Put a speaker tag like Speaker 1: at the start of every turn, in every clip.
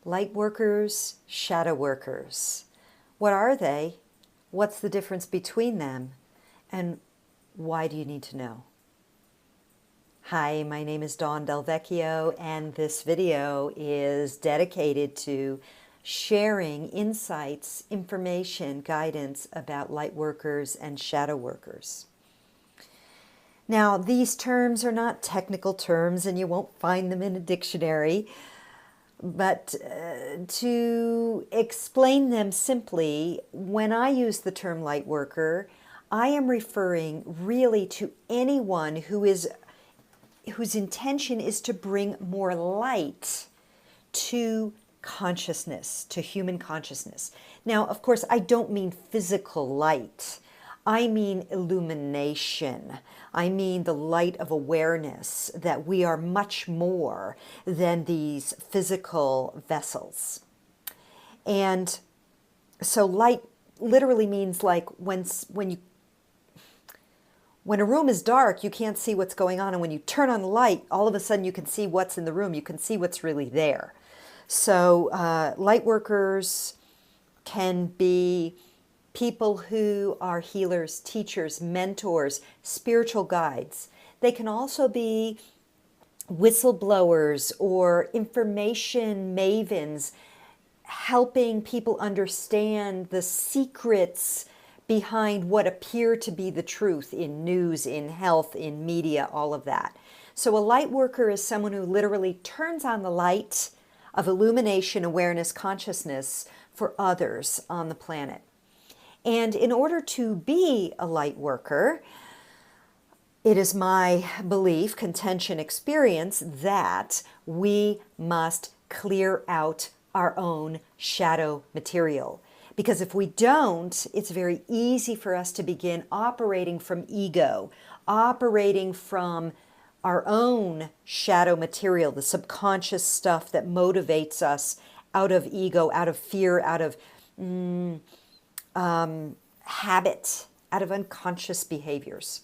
Speaker 1: Light workers, shadow workers. What are they? What's the difference between them? And why do you need to know? Hi, my name is Dawn Del Vecchio, and this video is dedicated to sharing insights, information, guidance about light workers and shadow workers. Now, these terms are not technical terms, and you won't find them in a dictionary. But to explain them simply, when I use the term light worker, I am referring really to anyone whose intention is to bring more light to consciousness, to human consciousness. Now, of course, I don't mean physical light. I mean illumination. I mean the light of awareness that we are much more than these physical vessels. And so light literally means like when a room is dark, you can't see what's going on. And when you turn on the light, all of a sudden you can see what's in the room. You can see what's really there. So light workers can be people who are healers, teachers, mentors, spiritual guides. They can also be whistleblowers or information mavens, helping people understand the secrets behind what appear to be the truth in news, in health, in media, all of that. So a light worker is someone who literally turns on the light of illumination, awareness, consciousness for others on the planet. And in order to be a light worker, it is my belief, contention, experience that we must clear out our own shadow material. Because if we don't, it's very easy for us to begin operating from ego, operating from our own shadow material, the subconscious stuff that motivates us out of ego, out of fear, out of habit, out of unconscious behaviors.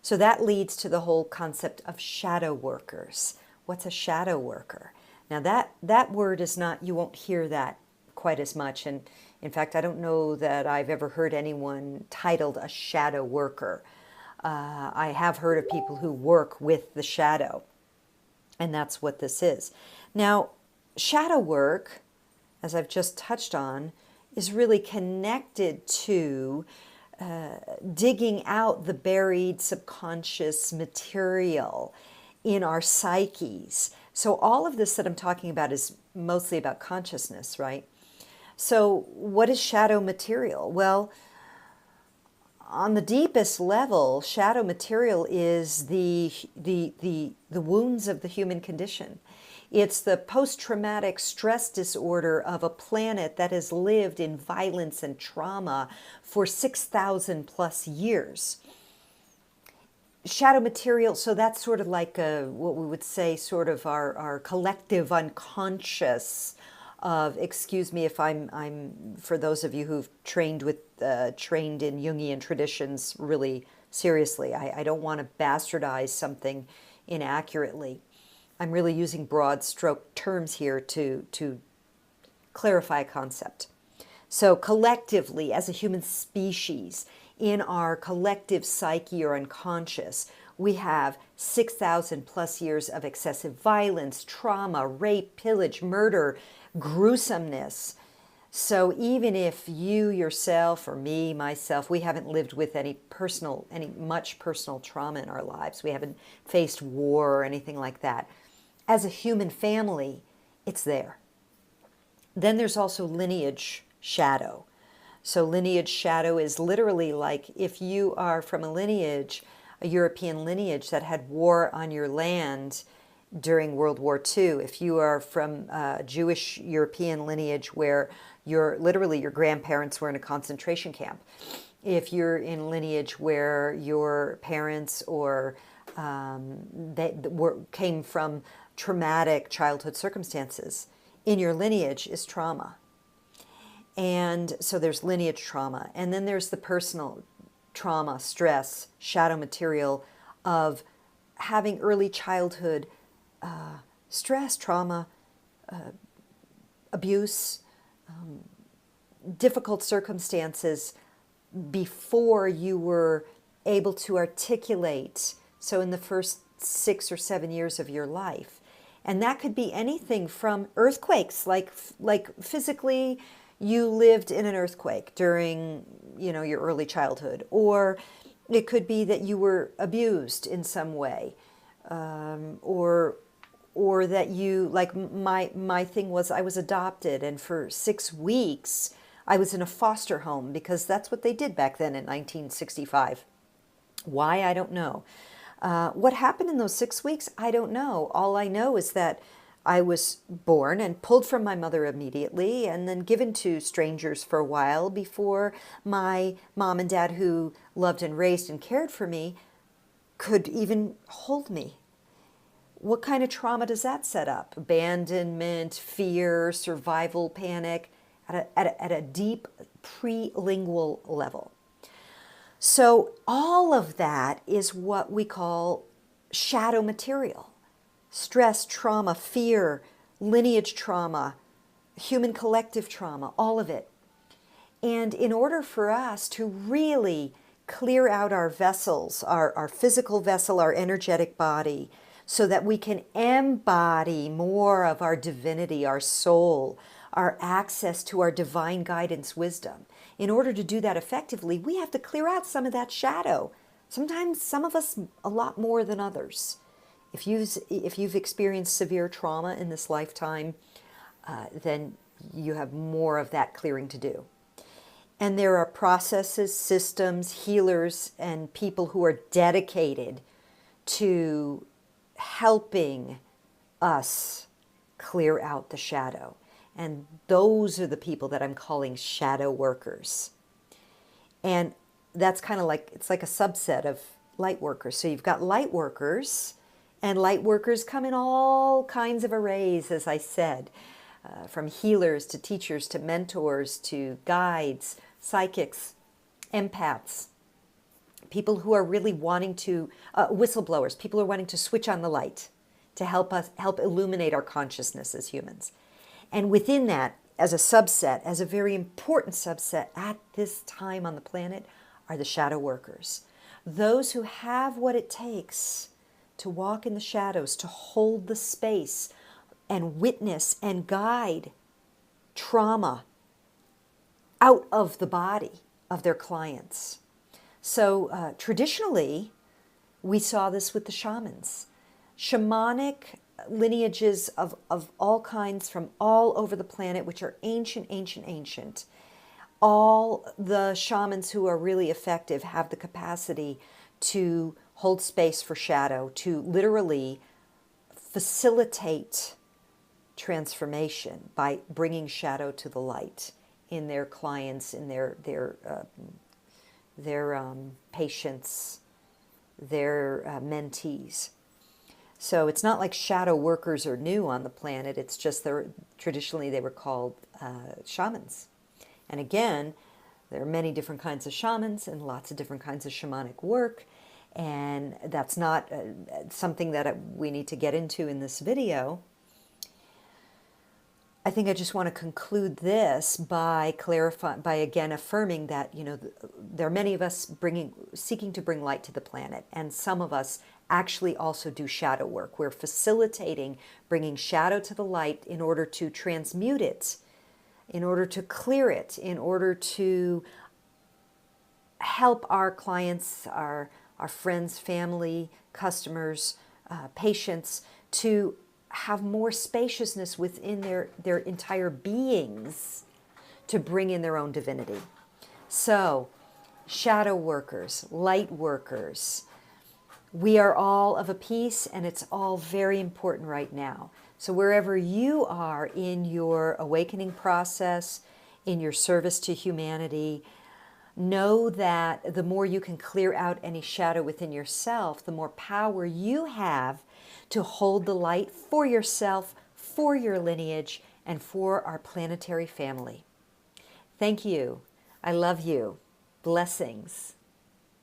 Speaker 1: So that leads to the whole concept of shadow workers. What's a shadow worker? Now that word is not, you won't hear that quite as much. And in fact, I don't know that I've ever heard anyone titled a shadow worker. I have heard of people who work with the shadow, and that's what this is. Now, shadow work, as I've just touched on, is really connected to digging out the buried subconscious material in our psyches. So all of this that I'm talking about is mostly about consciousness, right? So what is shadow material? Well, on the deepest level, shadow material is the wounds of the human condition. It's the post-traumatic stress disorder of a planet that has lived in violence and trauma for 6,000 plus years. Shadow material, so that's sort of like what we would say sort of our collective unconscious of, excuse me if I'm for those of you who've trained in Jungian traditions really seriously, I don't want to bastardize something inaccurately. I'm really using broad stroke terms here to clarify a concept. So collectively, as a human species, in our collective psyche or unconscious, we have 6,000 plus years of excessive violence, trauma, rape, pillage, murder, gruesomeness. So even if you yourself or me, myself, we haven't lived with any much personal trauma in our lives, we haven't faced war or anything like that, as a human family, it's there. Then there's also lineage shadow. So lineage shadow is literally like if you are from a lineage, a European lineage that had war on your land during World War II, if you are from a Jewish European lineage where literally your grandparents were in a concentration camp, if you're in lineage where your parents or came from traumatic childhood circumstances, in your lineage is trauma. And so there's lineage trauma. And then there's the personal trauma, stress, shadow material of having early childhood stress, trauma, abuse, difficult circumstances before you were able to articulate. So in the first 6 or 7 years of your life. And that could be anything from earthquakes, like physically you lived in an earthquake during, your early childhood, or it could be that you were abused in some way, or that you, like my thing was, I was adopted, and for 6 weeks I was in a foster home because that's what they did back then in 1965. Why, I don't know. What happened in those 6 weeks, I don't know. All I know is that I was born and pulled from my mother immediately and then given to strangers for a while before my mom and dad, who loved and raised and cared for me, could even hold me. What kind of trauma does that set up? Abandonment, fear, survival panic at a deep prelingual level. So all of that is what we call shadow material. Stress, trauma, fear, lineage trauma, human collective trauma, all of it. And in order for us to really clear out our vessels, our physical vessel, our energetic body, so that we can embody more of our divinity, our soul, our access to our divine guidance, wisdom. In order to do that effectively, we have to clear out some of that shadow. Sometimes some of us a lot more than others. If you've experienced severe trauma in this lifetime, then you have more of that clearing to do. And there are processes, systems, healers, and people who are dedicated to helping us clear out the shadow. And those are the people that I'm calling shadow workers. And that's kind of like, it's like a subset of light workers. So you've got light workers, and light workers come in all kinds of arrays, as I said, from healers to teachers to mentors to guides, psychics, empaths, people who are really wanting to, whistleblowers, people who are wanting to switch on the light to help illuminate our consciousness as humans. And within that, as a subset, as a very important subset at this time on the planet, are the shadow workers. Those who have what it takes to walk in the shadows, to hold the space and witness and guide trauma out of the body of their clients. So traditionally, we saw this with the shamans. Shamanic lineages of all kinds from all over the planet, which are ancient. All the shamans who are really effective have the capacity to hold space for shadow, to literally facilitate transformation by bringing shadow to the light in their clients, in their patients, their mentees. So it's not like shadow workers are new on the planet. It's just traditionally they were called shamans. And again, there are many different kinds of shamans and lots of different kinds of shamanic work. And that's not something that we need to get into in this video. I think I just want to conclude this by again affirming that, there are many of us seeking to bring light to the planet, and some of us actually also do shadow work. We're facilitating bringing shadow to the light in order to transmute it, in order to clear it, in order to help our clients, our friends, family, customers, patients to have more spaciousness within their entire beings to bring in their own divinity. So, shadow workers, light workers, we are all of a piece, and it's all very important right now. So wherever you are in your awakening process, in your service to humanity, know that the more you can clear out any shadow within yourself, the more power you have to hold the light for yourself, for your lineage, and for our planetary family. Thank you. I love you. Blessings.